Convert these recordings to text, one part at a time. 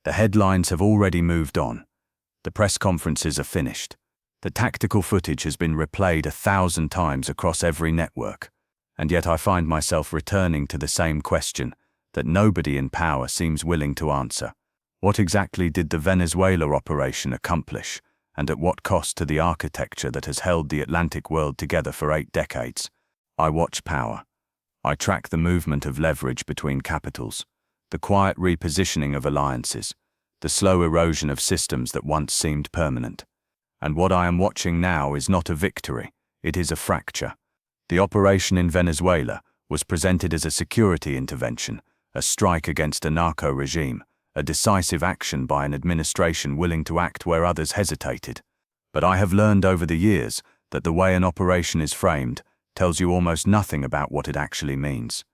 The headlines have already moved on. The press conferences are finished. The tactical footage has been replayed 1,000 times across every network. And yet I find myself returning to the same question that nobody in power seems willing to answer. What exactly did the Venezuela operation accomplish, and at what cost to the architecture that has held the Atlantic world together for 8 decades? I watch power. I track the movement of leverage between capitals, the quiet repositioning of alliances, the slow erosion of systems that once seemed permanent. And what I am watching now is not a victory, it is a fracture. The operation in Venezuela was presented as a security intervention, a strike against a narco regime, a decisive action by an administration willing to act where others hesitated. But I have learned over the years that the way an operation is framed tells you almost nothing about what it actually means.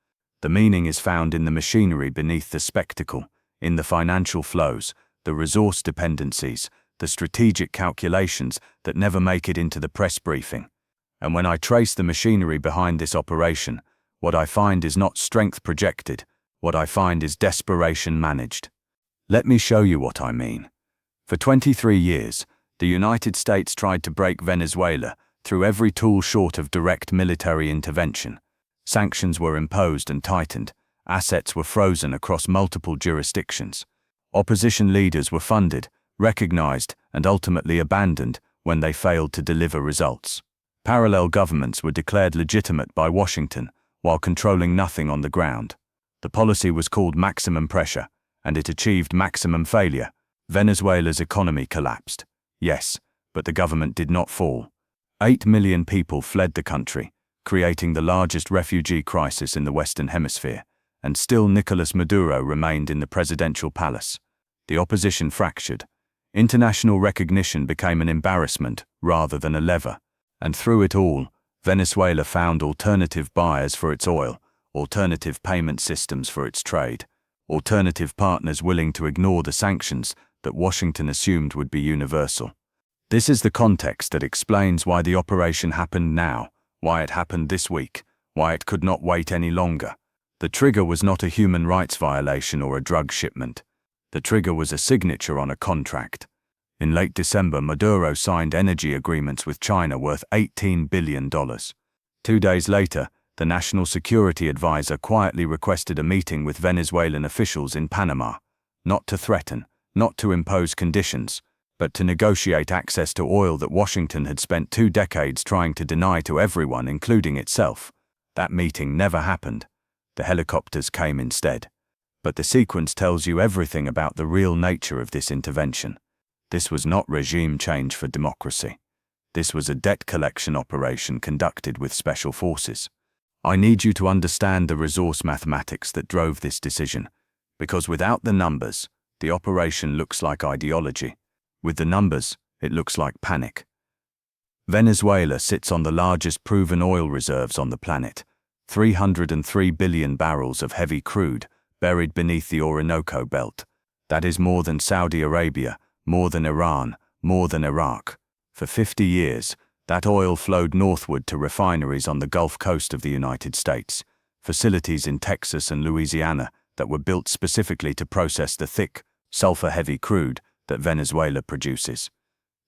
The meaning is found in the machinery beneath the spectacle, in the financial flows, the resource dependencies, the strategic calculations that never make it into the press briefing. And when I trace the machinery behind this operation, what I find is not strength projected, what I find is desperation managed. Let me show you what I mean. For 23 years, the United States tried to break Venezuela through every tool short of direct military intervention. Sanctions were imposed and tightened, assets were frozen across multiple jurisdictions. Opposition leaders were funded, recognized, and ultimately abandoned when they failed to deliver results. Parallel governments were declared legitimate by Washington while controlling nothing on the ground. The policy was called maximum pressure, and it achieved maximum failure. Venezuela's economy collapsed. Yes, but the government did not fall. 8 million people fled the country, creating the largest refugee crisis in the Western Hemisphere, and still Nicolas Maduro remained in the presidential palace. The opposition fractured. International recognition became an embarrassment rather than a lever. And through it all, Venezuela found alternative buyers for its oil, alternative payment systems for its trade, alternative partners willing to ignore the sanctions that Washington assumed would be universal. This is the context that explains why the operation happened now, why it happened this week, why it could not wait any longer. The trigger was not a human rights violation or a drug shipment. The trigger was a signature on a contract. In late December, Maduro signed energy agreements with China worth $18 billion. 2 days later, the National Security Advisor quietly requested a meeting with Venezuelan officials in Panama, not to threaten, not to impose conditions, but to negotiate access to oil that Washington had spent 2 decades trying to deny to everyone, including itself. That meeting never happened. The helicopters came instead. But the sequence tells you everything about the real nature of this intervention. This was not regime change for democracy. This was a debt collection operation conducted with special forces. I need you to understand the resource mathematics that drove this decision, because without the numbers, the operation looks like ideology. With the numbers, it looks like panic. Venezuela sits on the largest proven oil reserves on the planet, 303 billion barrels of heavy crude buried beneath the Orinoco Belt. That is more than Saudi Arabia, more than Iran, more than Iraq. For 50 years, that oil flowed northward to refineries on the Gulf Coast of the United States, facilities in Texas and Louisiana that were built specifically to process the thick, sulfur-heavy crude that Venezuela produces.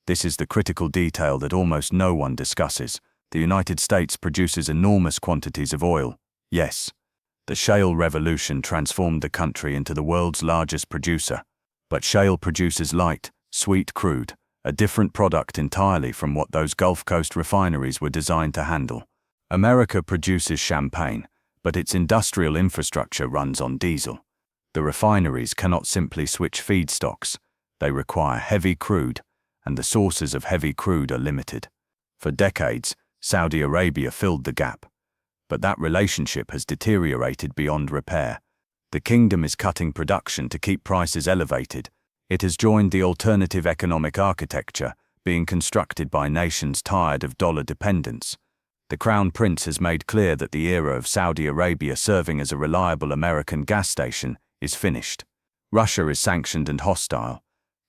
This is the critical detail that almost no one discusses. The United States produces enormous quantities of oil, yes. The shale revolution transformed the country into the world's largest producer. But shale produces light, sweet crude, a different product entirely from what those Gulf Coast refineries were designed to handle. America produces champagne, but its industrial infrastructure runs on diesel. The refineries cannot simply switch feedstocks. They require heavy crude, and the sources of heavy crude are limited. For decades, Saudi Arabia filled the gap. But that relationship has deteriorated beyond repair. The kingdom is cutting production to keep prices elevated. It has joined the alternative economic architecture being constructed by nations tired of dollar dependence. The Crown Prince has made clear that the era of Saudi Arabia serving as a reliable American gas station is finished. Russia is sanctioned and hostile.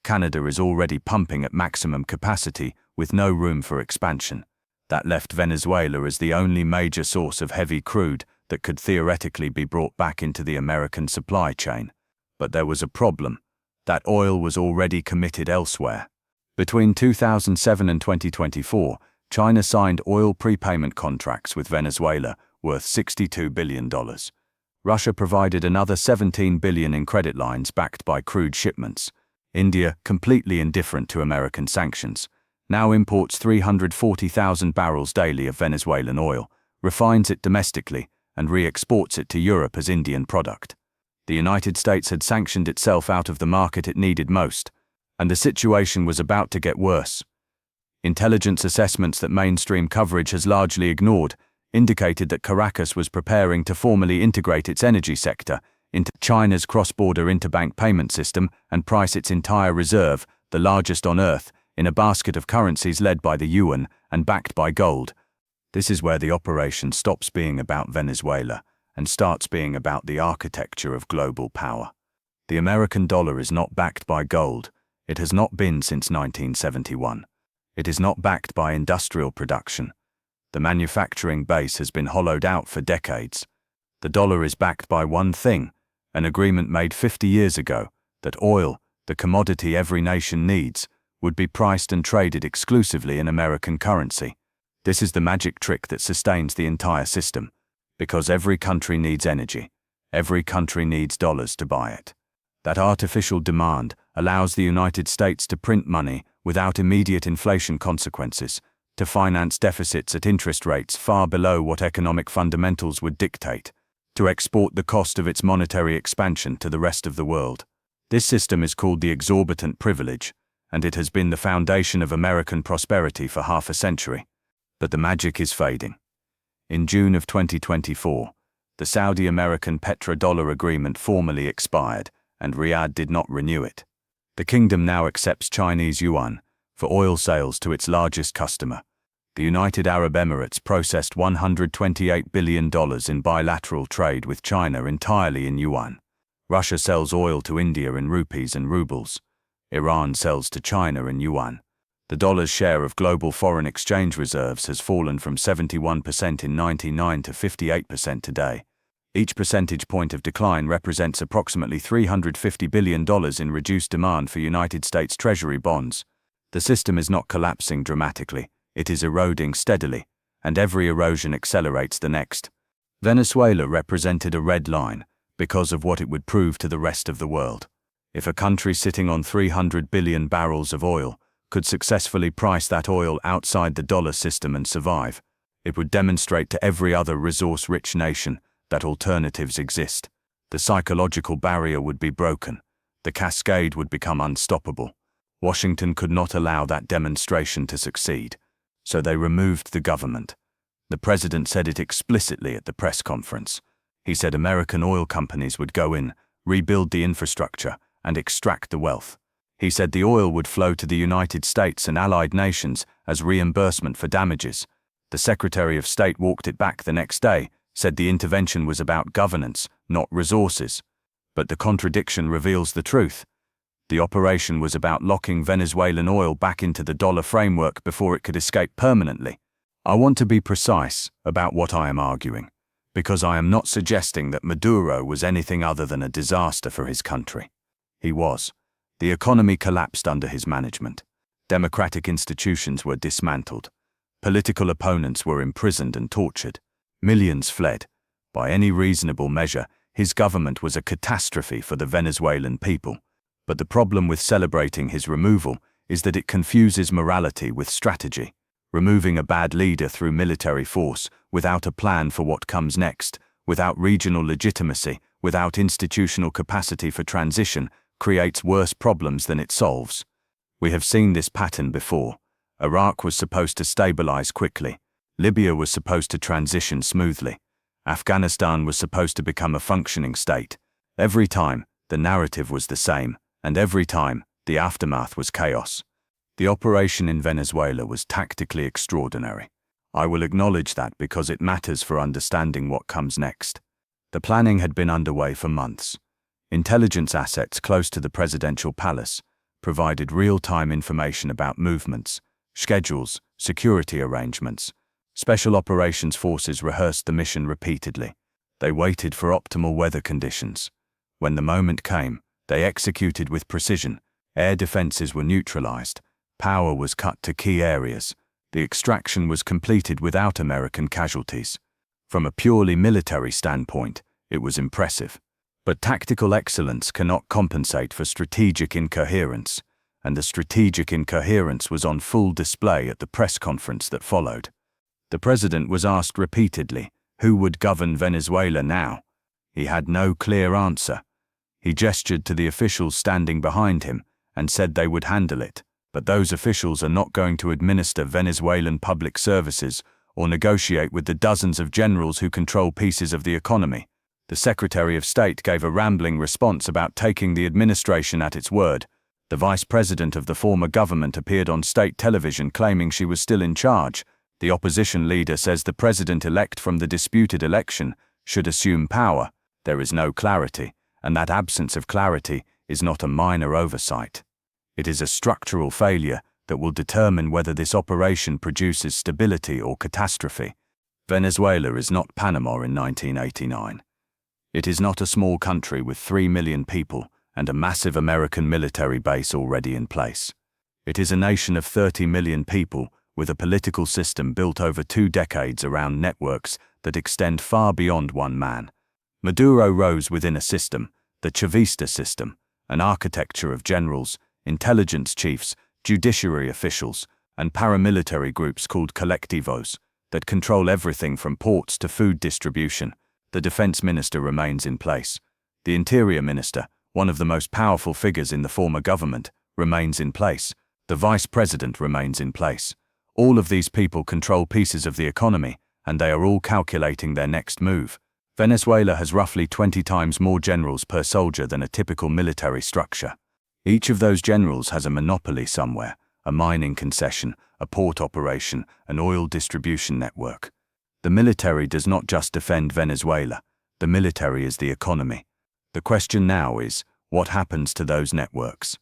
Canada is already pumping at maximum capacity with no room for expansion. That left Venezuela as the only major source of heavy crude that could theoretically be brought back into the American supply chain. But there was a problem. That oil was already committed elsewhere. Between 2007 and 2024, China signed oil prepayment contracts with Venezuela worth $62 billion. Russia provided another $17 billion in credit lines backed by crude shipments. India, completely indifferent to American sanctions, now imports 340,000 barrels daily of Venezuelan oil, refines it domestically, and re-exports it to Europe as Indian product. The United States had sanctioned itself out of the market it needed most, and the situation was about to get worse. Intelligence assessments that mainstream coverage has largely ignored indicated that Caracas was preparing to formally integrate its energy sector into China's cross-border interbank payment system and price its entire reserve, the largest on earth, in a basket of currencies led by the yuan and backed by gold. This is where the operation stops being about Venezuela and starts being about the architecture of global power. The American dollar is not backed by gold. It has not been since 1971. It is not backed by industrial production. The manufacturing base has been hollowed out for decades. The dollar is backed by one thing, an agreement made 50 years ago, that oil, the commodity every nation needs, would be priced and traded exclusively in American currency. This is the magic trick that sustains the entire system, because every country needs energy. Every country needs dollars to buy it. That artificial demand allows the United States to print money without immediate inflation consequences, to finance deficits at interest rates far below what economic fundamentals would dictate, to export the cost of its monetary expansion to the rest of the world. This system is called the exorbitant privilege, and it has been the foundation of American prosperity for half a century. But the magic is fading. In June of 2024, the Saudi-American petrodollar agreement formally expired, and Riyadh did not renew it. The kingdom now accepts Chinese yuan for oil sales to its largest customer. The United Arab Emirates processed $128 billion in bilateral trade with China entirely in yuan. Russia sells oil to India in rupees and rubles. Iran sells to China in yuan. The dollar's share of global foreign exchange reserves has fallen from 71% in 1999 to 58% today. Each percentage point of decline represents approximately $350 billion in reduced demand for United States Treasury bonds. The system is not collapsing dramatically, it is eroding steadily, and every erosion accelerates the next. Venezuela represented a red line because of what it would prove to the rest of the world. If a country sitting on 300 billion barrels of oil could successfully price that oil outside the dollar system and survive, it would demonstrate to every other resource-rich nation that alternatives exist. The psychological barrier would be broken. The cascade would become unstoppable. Washington could not allow that demonstration to succeed, so they removed the government. The president said it explicitly at the press conference. He said American oil companies would go in, rebuild the infrastructure, and extract the wealth. He said the oil would flow to the United States and allied nations as reimbursement for damages. The Secretary of State walked it back the next day, said the intervention was about governance, not resources. But the contradiction reveals the truth. The operation was about locking Venezuelan oil back into the dollar framework before it could escape permanently. I want to be precise about what I am arguing, because I am not suggesting that Maduro was anything other than a disaster for his country. He was. The economy collapsed under his management. Democratic institutions were dismantled. Political opponents were imprisoned and tortured. Millions fled. By any reasonable measure, his government was a catastrophe for the Venezuelan people. But the problem with celebrating his removal is that it confuses morality with strategy. Removing a bad leader through military force, without a plan for what comes next, without regional legitimacy, without institutional capacity for transition, creates worse problems than it solves. We have seen this pattern before. Iraq was supposed to stabilize quickly. Libya was supposed to transition smoothly. Afghanistan was supposed to become a functioning state. Every time, the narrative was the same, and every time, the aftermath was chaos. The operation in Venezuela was tactically extraordinary. I will acknowledge that because it matters for understanding what comes next. The planning had been underway for months. Intelligence assets close to the presidential palace provided real-time information about movements, schedules, security arrangements. Special operations forces rehearsed the mission repeatedly. They waited for optimal weather conditions. When the moment came, They executed with precision. Air defenses were neutralized. Power was cut to key areas. The extraction was completed without American casualties. From a purely military standpoint, it was impressive. But tactical excellence cannot compensate for strategic incoherence, and the strategic incoherence was on full display at the press conference that followed. The president was asked repeatedly, who would govern Venezuela now? He had no clear answer. He gestured to the officials standing behind him and said they would handle it, but those officials are not going to administer Venezuelan public services or negotiate with the dozens of generals who control pieces of the economy. The Secretary of State gave a rambling response about taking the administration at its word. The vice president of the former government appeared on state television claiming she was still in charge. The opposition leader says the president-elect from the disputed election should assume power. There is no clarity, and that absence of clarity is not a minor oversight. It is a structural failure that will determine whether this operation produces stability or catastrophe. Venezuela is not Panama in 1989. It is not a small country with 3 million people and a massive American military base already in place. It is a nation of 30 million people with a political system built over 2 decades around networks that extend far beyond one man. Maduro rose within a system, the Chavista system, an architecture of generals, intelligence chiefs, judiciary officials, and paramilitary groups called colectivos that control everything from ports to food distribution. The defense minister remains in place. The interior minister, one of the most powerful figures in the former government, remains in place. The vice president remains in place. All of these people control pieces of the economy, and they are all calculating their next move. Venezuela has roughly 20 times more generals per soldier than a typical military structure. Each of those generals has a monopoly somewhere, a mining concession, a port operation, an oil distribution network. The military does not just defend Venezuela. The military is the economy. The question now is, what happens to those networks?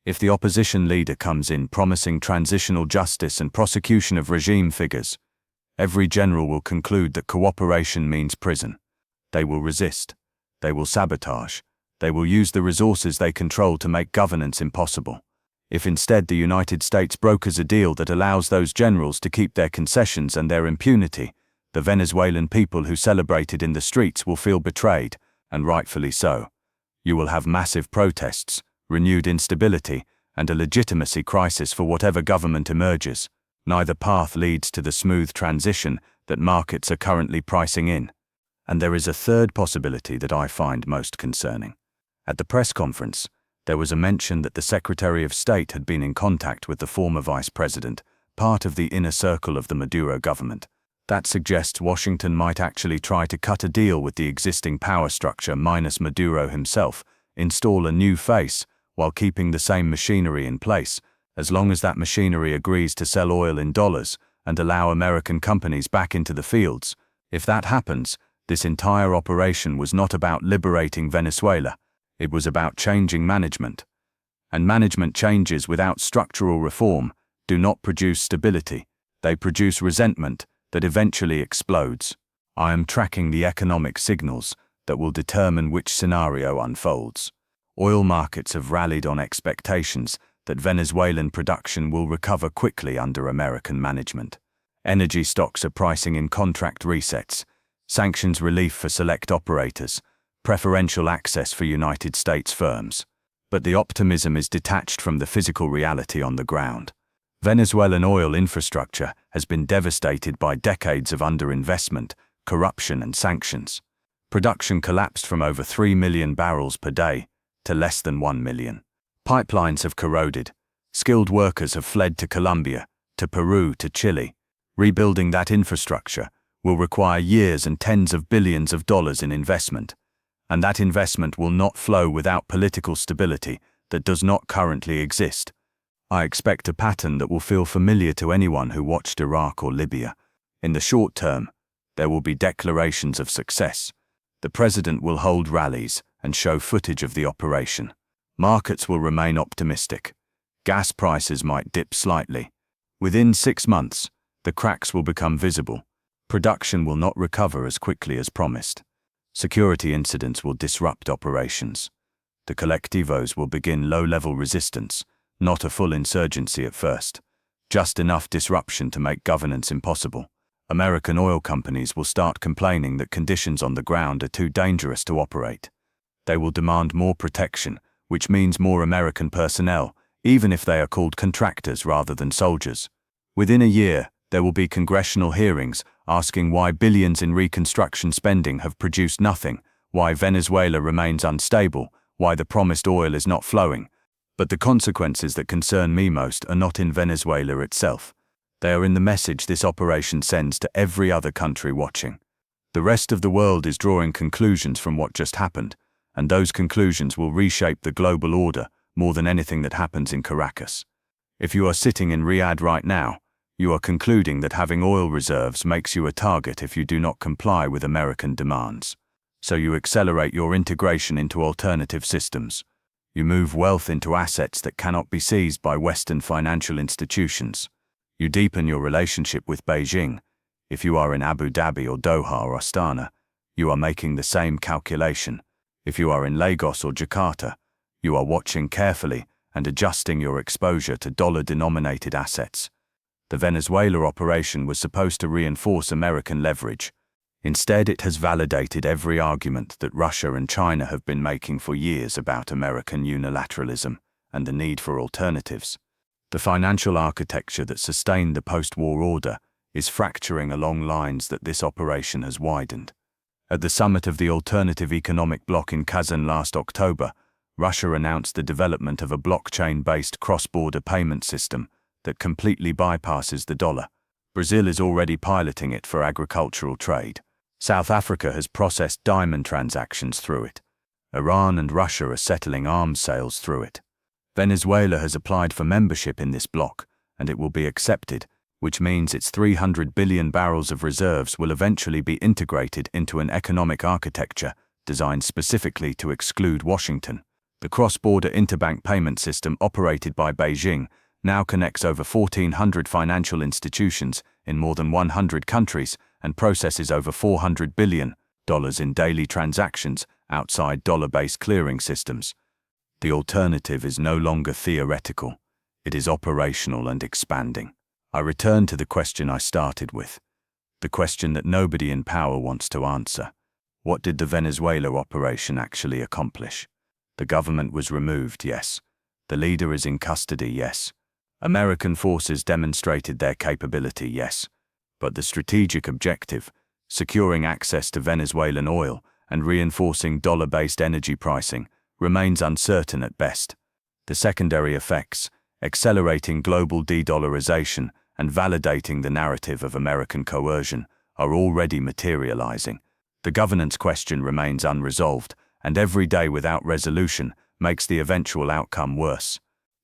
If the opposition leader comes in promising transitional justice and prosecution of regime figures, every general will conclude that cooperation means prison. They will resist. They will sabotage. They will use the resources they control to make governance impossible. If instead the United States brokers a deal that allows those generals to keep their concessions and their impunity, the Venezuelan people who celebrated in the streets will feel betrayed, and rightfully so. You will have massive protests, renewed instability, and a legitimacy crisis for whatever government emerges. Neither path leads to the smooth transition that markets are currently pricing in. And there is a third possibility that I find most concerning. At the press conference, there was a mention that the Secretary of State had been in contact with the former vice president, part of the inner circle of the Maduro government. That suggests Washington might actually try to cut a deal with the existing power structure minus Maduro himself, install a new face while keeping the same machinery in place, as long as that machinery agrees to sell oil in dollars and allow American companies back into the fields. If that happens, this entire operation was not about liberating Venezuela. It was about changing management. And management changes without structural reform do not produce stability. They produce resentment that eventually explodes. I am tracking the economic signals that will determine which scenario unfolds. Oil markets have rallied on expectations that Venezuelan production will recover quickly under American management. Energy stocks are pricing in contract resets, sanctions relief for select operators, preferential access for United States firms. But the optimism is detached from the physical reality on the ground. Venezuelan oil infrastructure has been devastated by decades of underinvestment, corruption, and sanctions. Production collapsed from over 3 million barrels per day to less than 1 million. Pipelines have corroded. Skilled workers have fled to Colombia, to Peru, to Chile. Rebuilding that infrastructure will require years and tens of billions of dollars in investment. And that investment will not flow without political stability that does not currently exist. I expect a pattern that will feel familiar to anyone who watched Iraq or Libya. In the short term, there will be declarations of success. The president will hold rallies and show footage of the operation. Markets will remain optimistic. Gas prices might dip slightly. Within 6 months, the cracks will become visible. Production will not recover as quickly as promised. Security incidents will disrupt operations. The colectivos will begin low-level resistance, not a full insurgency at first. Just enough disruption to make governance impossible. American oil companies will start complaining that conditions on the ground are too dangerous to operate. They will demand more protection, which means more American personnel, even if they are called contractors rather than soldiers. Within a year, there will be congressional hearings asking why billions in reconstruction spending have produced nothing, why Venezuela remains unstable, why the promised oil is not flowing. But the consequences that concern me most are not in Venezuela itself. They are in the message this operation sends to every other country watching. The rest of the world is drawing conclusions from what just happened, and those conclusions will reshape the global order more than anything that happens in Caracas. If you are sitting in Riyadh right now, you are concluding that having oil reserves makes you a target if you do not comply with American demands. So you accelerate your integration into alternative systems. You move wealth into assets that cannot be seized by Western financial institutions. You deepen your relationship with Beijing. If you are in Abu Dhabi or Doha or Astana, you are making the same calculation. If you are in Lagos or Jakarta, you are watching carefully and adjusting your exposure to dollar-denominated assets. The Venezuela operation was supposed to reinforce American leverage. Instead, it has validated every argument that Russia and China have been making for years about American unilateralism and the need for alternatives. The financial architecture that sustained the post-war order is fracturing along lines that this operation has widened. At the summit of the Alternative Economic Bloc in Kazan last October, Russia announced the development of a blockchain-based cross-border payment system that completely bypasses the dollar. Brazil is already piloting it for agricultural trade. South Africa has processed diamond transactions through it. Iran and Russia are settling arms sales through it. Venezuela has applied for membership in this bloc, and it will be accepted, which means its 300 billion barrels of reserves will eventually be integrated into an economic architecture designed specifically to exclude Washington. The cross-border interbank payment system operated by Beijing now connects over 1,400 financial institutions in more than 100 countries and processes over $400 billion in daily transactions outside dollar-based clearing systems. The alternative is no longer theoretical. It is operational and expanding. I return to the question I started with, the question that nobody in power wants to answer. What did the Venezuela operation actually accomplish? The government was removed, yes. The leader is in custody, yes. American forces demonstrated their capability, yes. But the strategic objective, securing access to Venezuelan oil and reinforcing dollar-based energy pricing, remains uncertain at best. The secondary effects, accelerating global de-dollarization and validating the narrative of American coercion, are already materializing. The governance question remains unresolved, and every day without resolution makes the eventual outcome worse.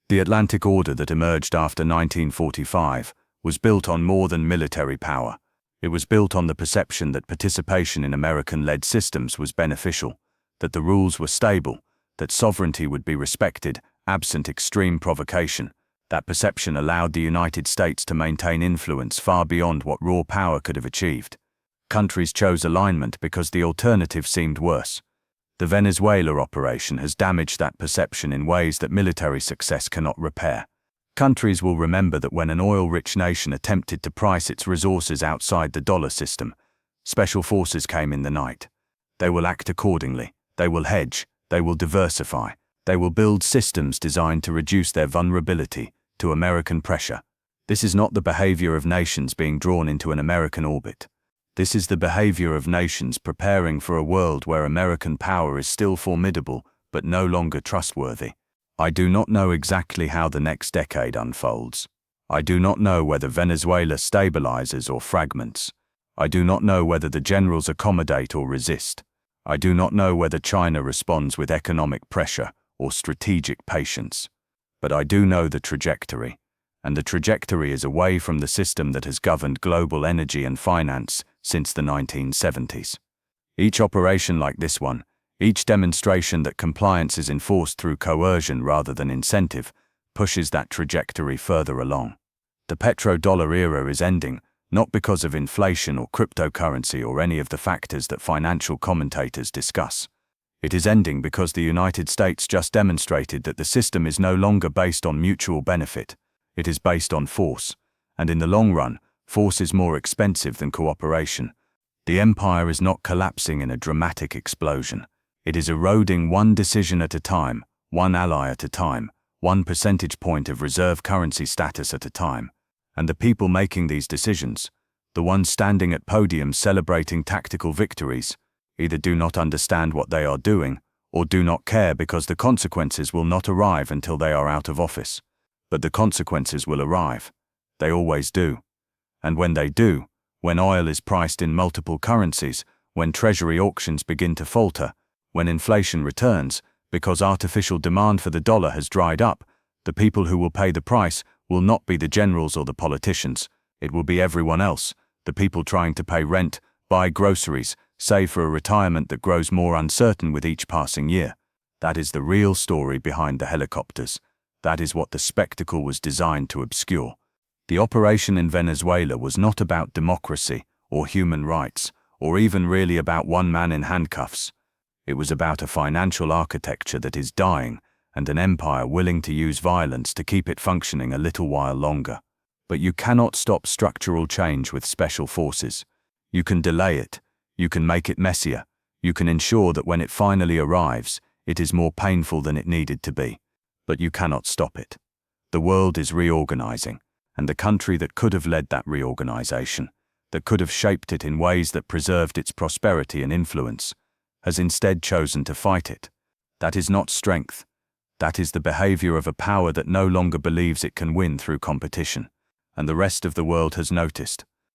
The Atlantic Order that emerged after 1945 was built on more than military power. It was built on the perception that participation in American-led systems was beneficial, that the rules were stable, that sovereignty would be respected, absent extreme provocation. That perception allowed the United States to maintain influence far beyond what raw power could have achieved. Countries chose alignment because the alternative seemed worse. The Venezuela operation has damaged that perception in ways that military success cannot repair. Countries will remember that when an oil-rich nation attempted to price its resources outside the dollar system, special forces came in the night. They will act accordingly. They will hedge. They will diversify. They will build systems designed to reduce their vulnerability to American pressure. This is not the behavior of nations being drawn into an American orbit. This is the behavior of nations preparing for a world where American power is still formidable but no longer trustworthy. I do not know exactly how the next decade unfolds. I do not know whether Venezuela stabilizes or fragments. I do not know whether the generals accommodate or resist. I do not know whether China responds with economic pressure or strategic patience. But I do know the trajectory, and the trajectory is away from the system that has governed global energy and finance since the 1970s. Each operation like this one, each demonstration that compliance is enforced through coercion rather than incentive, pushes that trajectory further along. The petrodollar era is ending, not because of inflation or cryptocurrency or any of the factors that financial commentators discuss. It is ending because the United States just demonstrated that the system is no longer based on mutual benefit. It is based on force. And in the long run, force is more expensive than cooperation. The empire is not collapsing in a dramatic explosion. It is eroding one decision at a time, one ally at a time, 1 percentage point of reserve currency status at a time. And the people making these decisions, the ones standing at podiums celebrating tactical victories, either do not understand what they are doing or do not care because the consequences will not arrive until they are out of office. But the consequences will arrive. They always do. And when they do, when oil is priced in multiple currencies, when treasury auctions begin to falter, when inflation returns, because artificial demand for the dollar has dried up, the people who will pay the price will not be the generals or the politicians. It will be everyone else, the people trying to pay rent, buy groceries, save for a retirement that grows more uncertain with each passing year. That is the real story behind the helicopters. That is what the spectacle was designed to obscure. The operation in Venezuela was not about democracy or human rights, or even really about one man in handcuffs. It was about a financial architecture that is dying and an empire willing to use violence to keep it functioning a little while longer. But you cannot stop structural change with special forces. You can delay it. You can make it messier. You can ensure that when it finally arrives, it is more painful than it needed to be. But you cannot stop it. The world is reorganizing, and the country that could have led that reorganization, that could have shaped it in ways that preserved its prosperity and influence, has instead chosen to fight it. That is not strength. That is the behavior of a power that no longer believes it can win through competition. And the rest of the world has noticed.